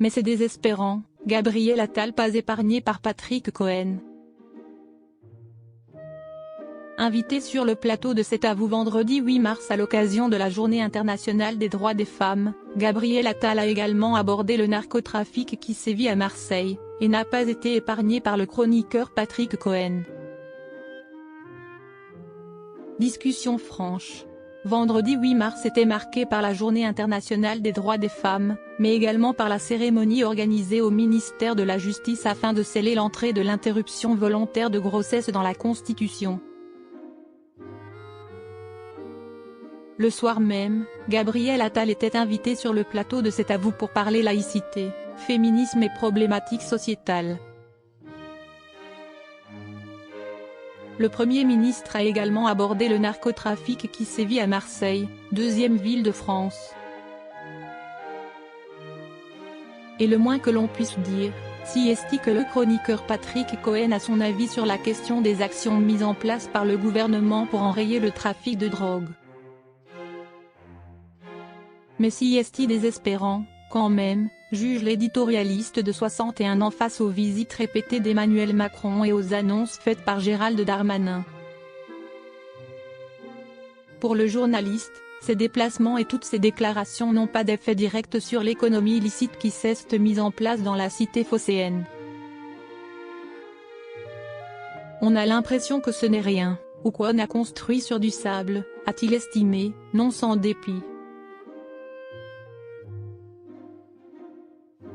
Mais c'est désespérant, Gabriel Attal pas épargné par Patrick Cohen. Invité sur le plateau de C'est à vous vendredi 8 mars à l'occasion de la Journée internationale des droits des femmes, Gabriel Attal a également abordé le narcotrafic qui sévit à Marseille, et n'a pas été épargné par le chroniqueur Patrick Cohen. Discussion franche. Vendredi 8 mars était marqué par la Journée internationale des droits des femmes, mais également par la cérémonie organisée au ministère de la Justice afin de sceller l'entrée de l'interruption volontaire de grossesse dans la Constitution. Le soir même, Gabriel Attal était invité sur le plateau de C'est à vous pour parler laïcité, féminisme et problématiques sociétales. Le Premier ministre a également abordé le narcotrafic qui sévit à Marseille, deuxième ville de France. Et le moins que l'on puisse dire, si est que le chroniqueur Patrick Cohen a son avis sur la question des actions mises en place par le gouvernement pour enrayer le trafic de drogue. Mais si est désespérant, quand même, juge l'éditorialiste de 61 ans face aux visites répétées d'Emmanuel Macron et aux annonces faites par Gérald Darmanin. Pour le journaliste, ces déplacements et toutes ces déclarations n'ont pas d'effet direct sur l'économie illicite qui s'est mise en place dans la cité phocéenne. On a l'impression que ce n'est rien, ou qu'on a construit sur du sable, a-t-il estimé, non sans dépit.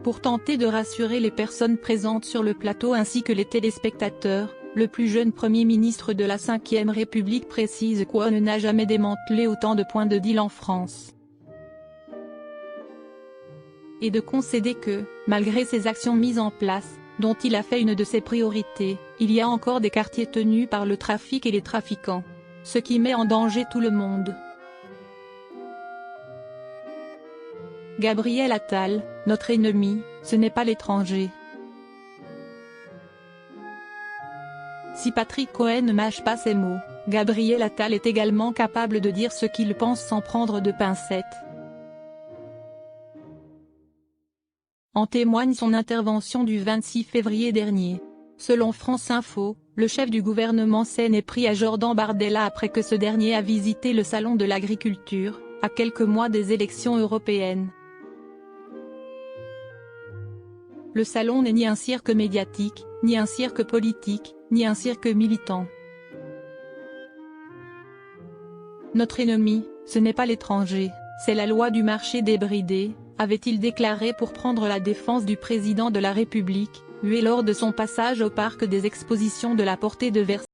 Pour tenter de rassurer les personnes présentes sur le plateau ainsi que les téléspectateurs, le plus jeune Premier ministre de la Ve République précise qu'on n'a jamais démantelé autant de points de deal en France. Et de concéder que, malgré ces actions mises en place, dont il a fait une de ses priorités, il y a encore des quartiers tenus par le trafic et les trafiquants. Ce qui met en danger tout le monde. Gabriel Attal, notre ennemi, ce n'est pas l'étranger. Si Patrick Cohen ne mâche pas ses mots, Gabriel Attal est également capable de dire ce qu'il pense sans prendre de pincettes. En témoigne son intervention du 26 février dernier. Selon France Info, le chef du gouvernement s'en est pris à Jordan Bardella après que ce dernier a visité le salon de l'agriculture, à quelques mois des élections européennes. Le salon n'est ni un cirque médiatique, ni un cirque politique, ni un cirque militant. Notre ennemi, ce n'est pas l'étranger, c'est la loi du marché débridé, avait-il déclaré pour prendre la défense du président de la République, hué lors de son passage au parc des expositions de la Portée de Versailles.